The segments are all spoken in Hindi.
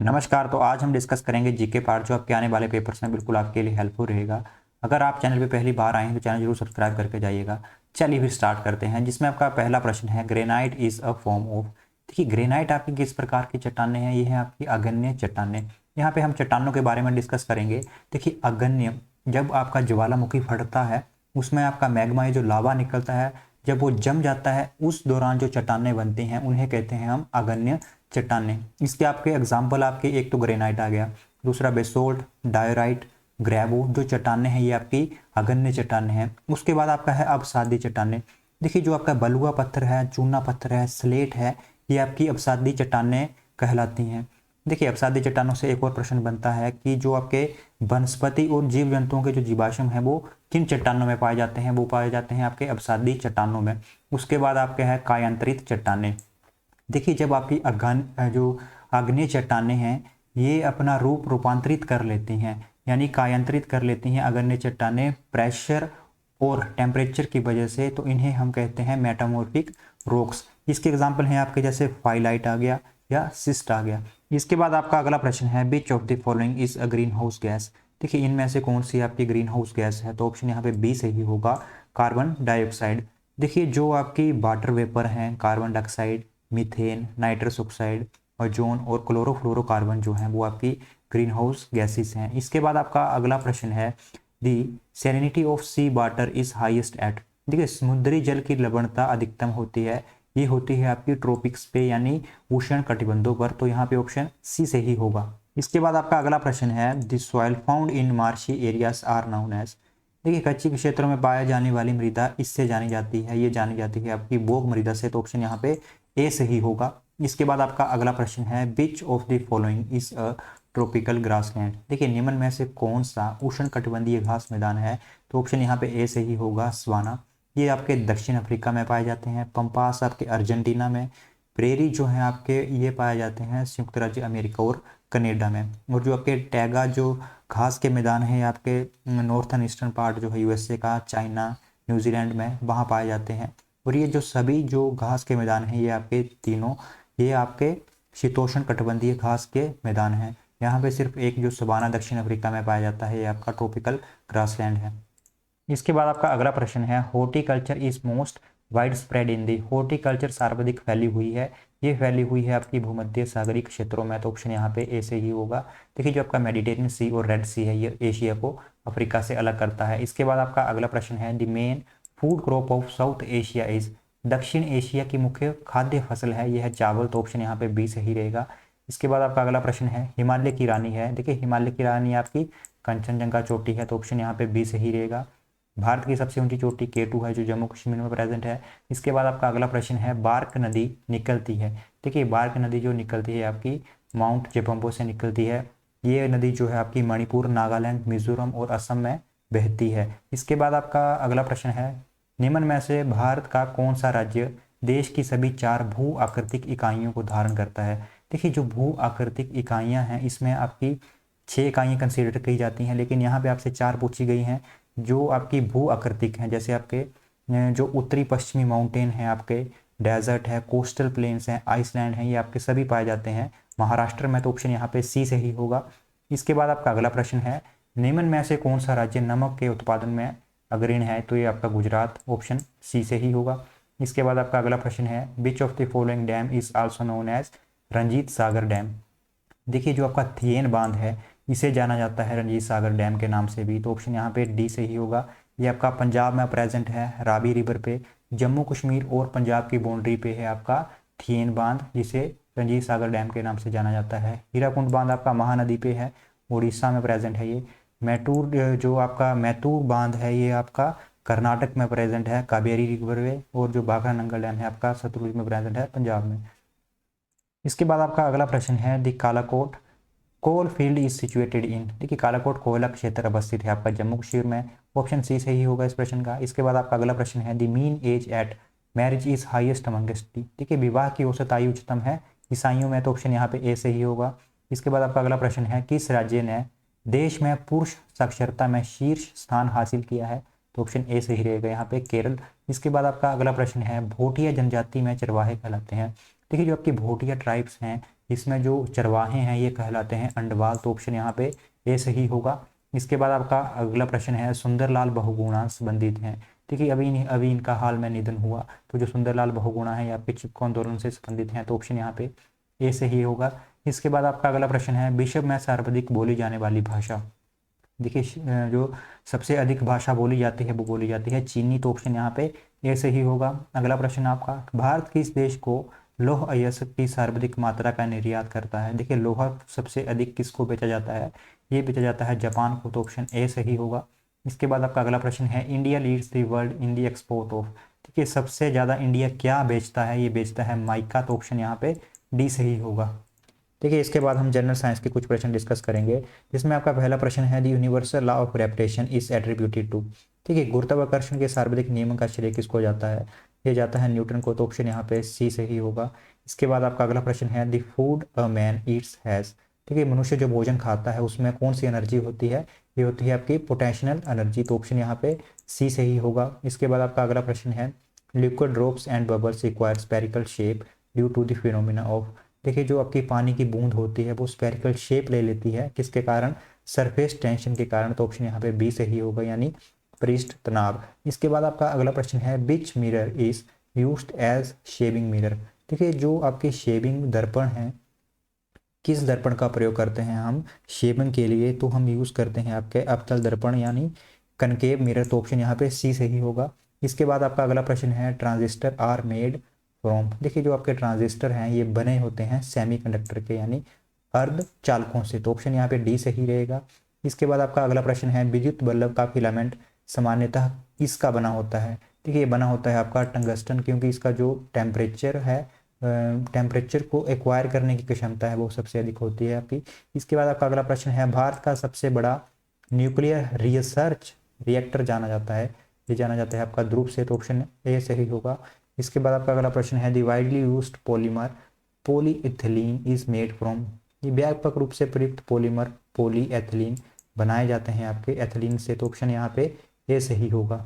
नमस्कार। तो आज हम डिस्कस करेंगे जीके पार्ट जो आपके आने वाले पेपर्स में बिल्कुल आपके लिए हेल्पफुल रहेगा। अगर आप चैनल पे पहली बार आए हैं तो चैनल जरूर सब्सक्राइब करके जाइएगा। चलिए फिर स्टार्ट करते हैं, जिसमें आपका पहला प्रश्न है, granite is a form of. देखिए, ग्रेनाइट आपकी किस प्रकार की चट्टानें हैं? ये है आपकी अगन्य चट्टानें। यहाँ पे हम चट्टानों के बारे में डिस्कस करेंगे। देखिए, अगन्य, जब आपका ज्वालामुखी फटता है उसमें आपका मैग्मा, ये जो लावा निकलता है, जब वो जम जाता है उस दौरान जो चट्टानें बनती हैं उन्हें कहते हैं हम अगन्य चट्टानें। इसके आपके एग्जाम्पल आपके, एक तो ग्रेनाइट आ गया, दूसरा बेसोल्ट, डायोराइट, ग्रेवो, जो चट्टानें हैं ये आपकी अगन्य चट्टानें हैं। उसके बाद आपका है अवसादी चट्टानें। देखिए, जो आपका बलुआ पत्थर है, चूना पत्थर है, स्लेट है, ये आपकी अवसादी चट्टानें कहलाती हैं। देखिए, अवसादी चट्टानों से एक और प्रश्न बनता है कि जो आपके वनस्पति और जीव जंतुओं के जो जीवाश्म है वो किन चट्टानों में पाए जाते हैं? वो पाए जाते हैं आपके अवसादी चट्टानों में। उसके बाद आपके है कायांतरित चट्टानें। देखिए, जब आपकी जो आग्नेय चट्टानें हैं ये अपना रूप रूपांतरित कर लेती हैं, यानी कायांतरित कर लेती हैं आग्नेय चट्टानें प्रेशर और टेम्परेचर की वजह से, तो इन्हें हम कहते हैं मेटामॉर्फिक रॉक्स। इसके एग्जांपल हैं आपके जैसे फाइलाइट आ गया या सिस्ट आ गया। इसके बाद आपका अगला प्रश्न है, which of the following is a green house gas. देखिए, इनमें से कौन सी आपकी ग्रीन हाउस गैस है? तो ऑप्शन यहाँ पे बी सही होगा, कार्बन डाइऑक्साइड। देखिए, जो आपकी वाटर वेपर हैं, carbon dioxide, methane, nitrous oxide, ozone और क्लोरोफ्लोरोकार्बन जो हैं वो आपकी ग्रीन हाउस गैसेस हैं। इसके बाद आपका अगला प्रश्न है, the salinity of sea water is highest at. देखिए, समुद्री जल की लवणता अधिकतम होती है, ये होती है आपकी ट्रॉपिक्स पे, यानी उष्ण कटिबंधों पर। तो यहाँ पे ऑप्शन सी से ही होगा। इसके बाद आपका अगला प्रश्न है, the soil found in marshy areas are known as. देखिए, कच्ची क्षेत्रों में पाया जाने वाली मृदा इससे जानी जाती है, ये जानी जाती है आपकी बोग मृदा से। तो ऑप्शन यहाँ पे ए सही होगा। इसके बाद आपका अगला प्रश्न है, which of the following is a tropical grassland. देखिए, निम्न में से कौन सा उष्ण कटिबंधीय घास मैदान है? तो ऑप्शन यहाँ पे ए सही होगा, सवाना। ये आपके दक्षिण अफ्रीका में पाए जाते हैं। पंपास आपके अर्जेंटीना में। प्रेरी जो है आपके ये पाए जाते हैं संयुक्त राज्य अमेरिका और कनेडा में। और जो आपके टैगा जो घास के मैदान है आपके नॉर्थन ईस्टर्न पार्ट जो है यूएसए का, चाइना, न्यूजीलैंड में, वहाँ पाए जाते हैं। और ये जो सभी जो घास के मैदान हैं ये आपके तीनों, ये आपके शीतोष्ण कटिबंधीय घास के मैदान हैं। यहाँ पे सिर्फ एक जो सवाना दक्षिण अफ्रीका में पाया जाता है, ये आपका ट्रॉपिकल ग्रासलैंड है। इसके बाद आपका अगला प्रश्न है, horticulture is most wide spread in the. Horticulture सर्वाधिक फैली हुई है, ये फैली हुई है आपकी भूमध्य सागरीय क्षेत्रों में। तो ऑप्शन यहाँ पे ए से ही होगा। देखिए, जो आपका मेडिटेरियन सी और रेड सी है ये एशिया को अफ्रीका से अलग करता है। इसके बाद आपका अगला प्रश्न है, the main food crop of south Asia is. दक्षिण एशिया की मुख्य खाद्य फसल है यह है चावल। तो ऑप्शन यहाँ पे बी सही रहेगा। इसके बाद आपका अगला प्रश्न है, हिमालय की रानी है। देखिए, हिमालय की रानी आपकी कंचनजंगा चोटी है। तो ऑप्शन यहाँ पे बी सही रहेगा। भारत की सबसे ऊंची चोटी केटू है जो जम्मू कश्मीर में प्रेजेंट है। इसके बाद आपका अगला प्रश्न है, बार्क नदी निकलती है। देखिए, बार्क नदी जो निकलती है आपकी माउंट जेपम्बो से निकलती है। ये नदी जो है आपकी मणिपुर, नागालैंड, मिजोरम और असम में बहती है। इसके बाद आपका अगला प्रश्न है, निम्न में से भारत का कौन सा राज्य देश की सभी 4 भू आकृतिक इकाइयों को धारण करता है? देखिए, जो भू आकृतिक इकाइयां हैं इसमें आपकी 6 इकाइयां कंसीडर की जाती हैं, लेकिन यहाँ पे आपसे 4 पूछी गई हैं जो आपकी भू आकृतिक हैं। जैसे आपके जो उत्तरी पश्चिमी माउंटेन है, आपके डेजर्ट है, कोस्टल प्लेन्स हैं, आइसलैंड हैं, ये आपके सभी पाए जाते हैं महाराष्ट्र में। तो ऑप्शन यहाँ पे सी से ही होगा। इसके बाद आपका अगला प्रश्न है, निम्न में से कौन सा राज्य नमक के उत्पादन में अग्रणी है? तो ये आपका गुजरात, ऑप्शन सी से ही होगा। इसके बाद आपका अगला प्रश्न है, which of the following dam is also known as Ranjit Sagar dam. देखिए, जो आपका थियेन बांध है इसे जाना जाता है रंजीत सागर डैम के नाम से भी। तो ऑप्शन यहाँ पे डी से ही होगा। ये आपका पंजाब में प्रेजेंट है, रावी रिवर पे, जम्मू कश्मीर और पंजाब की बाउंड्री पे है आपका थियेन बांध, जिसे रंजीत सागर डैम के नाम से जाना जाता है। हीराकुंड बांध आपका महानदी पे है, उड़ीसा में प्रेजेंट है ये। मैटूर जो आपका मैतूर बांध है ये आपका कर्नाटक में प्रेजेंट है, कावेरी रिवर पे। और जो बाघा नंगल डैम है आपका सतलुज में प्रेजेंट है, पंजाब में। इसके बाद आपका अगला प्रश्न है, the Kalakot coal field is situated in. देखिए, कालाकोट कोयला क्षेत्र अवस्थित है आपका जम्मू कश्मीर में। ऑप्शन सी सही होगा इस प्रश्न का। इसके बाद आपका अगला प्रश्न है, the mean age at marriage is highest amongst the. देखिए, विवाह की औसत आयु उच्चतम है ईसाइयों में। तो ऑप्शन यहाँ पे ए सही होगा। इसके बाद आपका अगला प्रश्न है, किस राज्य ने देश में पुरुष साक्षरता में शीर्ष स्थान हासिल किया है? तो ऑप्शन ए सही रहेगा यहाँ पे, केरल। इसके बाद आपका अगला प्रश्न है, भोटिया जनजाति में चरवाहे कहलाते हैं। देखिए, जो आपकी भोटिया ट्राइब्स हैं इसमें जो चरवाहे हैं ये कहलाते हैं अंडवाल, तो ऑप्शन यहाँ पे ए सही होगा। इसके बाद आपका अगला प्रश्न है सुंदरलाल बहुगुणा संबंधित हैं। देखिए अभी इनका हाल में निधन हुआ, तो जो सुंदरलाल बहुगुणा है ये आपके चिपको आंदोलन से संबंधित हैं, तो ऑप्शन यहाँ पे ए सही होगा। इसके बाद आपका अगला प्रश्न है विश्व में सर्वाधिक बोली जाने वाली भाषा। देखिए जो सबसे अधिक भाषा बोली जाती है वो बोली जाती है चीनी, तो ऑप्शन यहाँ पे ए सही होगा। अगला प्रश्न आपका भारत किस देश को लौह अयस्क की सर्वाधिक मात्रा का निर्यात करता है। देखिए लोहा सबसे अधिक किसको बेचा जाता है, ये बेचा जाता है जापान को, तो ऑप्शन ए सही होगा। इसके बाद आपका अगला प्रश्न है India leads the world in the export of. देखिए सबसे ज़्यादा इंडिया क्या बेचता है, ये बेचता है माइका, तो ऑप्शन यहाँ पे डी सही होगा। देखिए इसके बाद हम जनरल साइंस के कुछ प्रश्न डिस्कस करेंगे, जिसमें आपका पहला प्रश्न है the universal law of gravitation is attributed to. ठीक है, गुरुत्वाकर्षण के सर्वाधिक नियम का श्रेय किसको जाता है, ये जाता है न्यूटन को, तो ऑप्शन यहाँ पे सी सही होगा। इसके बाद आपका अगला प्रश्न है the food a man Yeats has. ठीक है, मनुष्य जो भोजन खाता है उसमें कौन सी एनर्जी होती है, ये होती है आपकी पोटेंशियल एनर्जी, तो ऑप्शन यहाँ पे सी सही होगा। इसके बाद आपका अगला प्रश्न है liquid drops and bubbles require spherical shape due to the phenomena of. देखिए जो आपकी पानी की बूंद होती है वो स्पेरिकल शेप ले लेती है, किसके कारण, सरफेस टेंशन के कारण, तो ऑप्शन यहाँ पे बी सही होगा, यानी पृष्ठ तनाव। इसके बाद आपका अगला प्रश्न है which mirror is used as shaving mirror. देखिए जो आपके शेविंग दर्पण हैं, किस दर्पण का प्रयोग करते हैं हम शेविंग के लिए, तो हम यूज़ करते हैं आपके अवतल दर्पण यानी कनकेव मिरर, तो ऑप्शन यहाँ पे सी सही होगा। इसके बाद आपका अगला प्रश्न है ट्रांजिस्टर आर मेड फ्रॉम। देखिए जो आपके ट्रांजिस्टर हैं ये बने होते हैं सेमीकंडक्टर के यानी अर्ध चालकों से, तो ऑप्शन यहाँ पे डी सही रहेगा। इसके बाद आपका अगला प्रश्न है विद्युत बल्ब का फिलामेंट सामान्यतः किसका बना होता है। देखिए ये बना होता है आपका टंगस्टन, क्योंकि इसका जो टेम्परेचर है, टेम्परेचर को एक्वायर करने की क्षमता है वो सबसे अधिक होती है आपकी। इसके बाद आपका अगला प्रश्न है भारत का सबसे बड़ा न्यूक्लियर रिसर्च रिएक्टर जाना जाता है, ये जाना जाता है आपका ध्रुव से, तो ऑप्शन ए सही होगा। इसके बाद आपका अगला प्रश्न है the widely used polymer polyethylene is made from. ये व्यापक रूप से प्रयुक्त पॉलीमर पॉलीएथिलीन बनाए जाते हैं आपके एथिलीन से, तो ऑप्शन यहाँ पे ए सही होगा।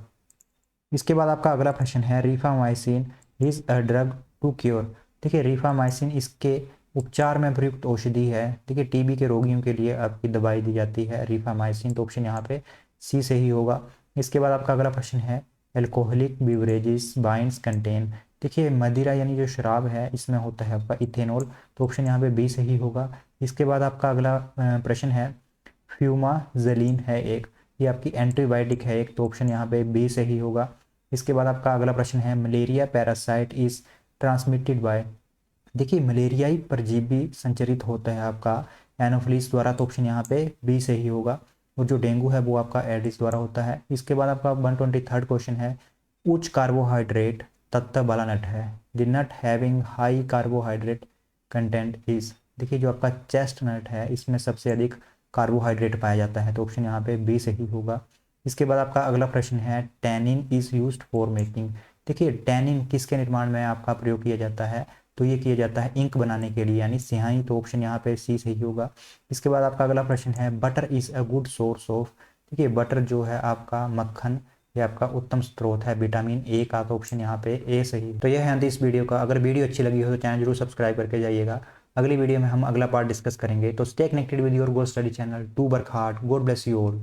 इसके बाद आपका अगला प्रश्न है rifamycin is a drug to cure. देखिए रीफामाइसिन इसके उपचार में प्रयुक्त औषधि है। देखिए टीबी के रोगियों के लिए आपकी दवाई दी जाती है रीफामाइसिन, तो ऑप्शन यहाँ पे सी सही होगा। इसके बाद आपका अगला प्रश्न है एल्कोहलिक बिवरेजेस वाइन्स कंटेन। देखिए मदिरा यानी जो शराब है इसमें होता है आपका इथेनॉल, तो ऑप्शन यहाँ पे बी सही होगा। इसके बाद आपका अगला प्रश्न है फ्यूमाजलीन है एक, ये आपकी एंटीबायोटिक है एक, तो ऑप्शन यहाँ पे बी सही होगा। इसके बाद आपका अगला प्रश्न है malaria parasite is transmitted by. देखिए मलेरियाई परजीवी संचरित होता है आपका एनोफिलीज द्वारा, तो ऑप्शन यहाँ पे बी सही होगा। और जो डेंगू है वो आपका एडिस द्वारा होता है। इसके बाद आपका 123 क्वेश्चन है उच्च कार्बोहाइड्रेट तत्व वाला नट है, the nut having high carbohydrate content is. देखिए जो आपका चेस्ट नट है इसमें सबसे अधिक कार्बोहाइड्रेट पाया जाता है, तो ऑप्शन यहाँ पे बी सही होगा। इसके बाद आपका अगला प्रश्न है tannin is used for making. देखिए टैनिन किसके निर्माण में आपका प्रयोग किया जाता है, तो ये किया जाता है इंक बनाने के लिए यानी स्याही, तो ऑप्शन यहाँ पे सी सही होगा। इसके बाद आपका अगला प्रश्न है butter is a good source of. देखिए बटर जो है आपका मक्खन, ये आपका उत्तम स्रोत है विटामिन ए का, तो ऑप्शन यहाँ पे ए सही। तो यह है अंत इस वीडियो का। अगर वीडियो अच्छी लगी हो तो चैनल जरूर सब्सक्राइब करके जाइएगा। अगली वीडियो में हम अगला पार्ट डिस्कस करेंगे, तो stay connected with your goal study channel to work hard. God bless you all.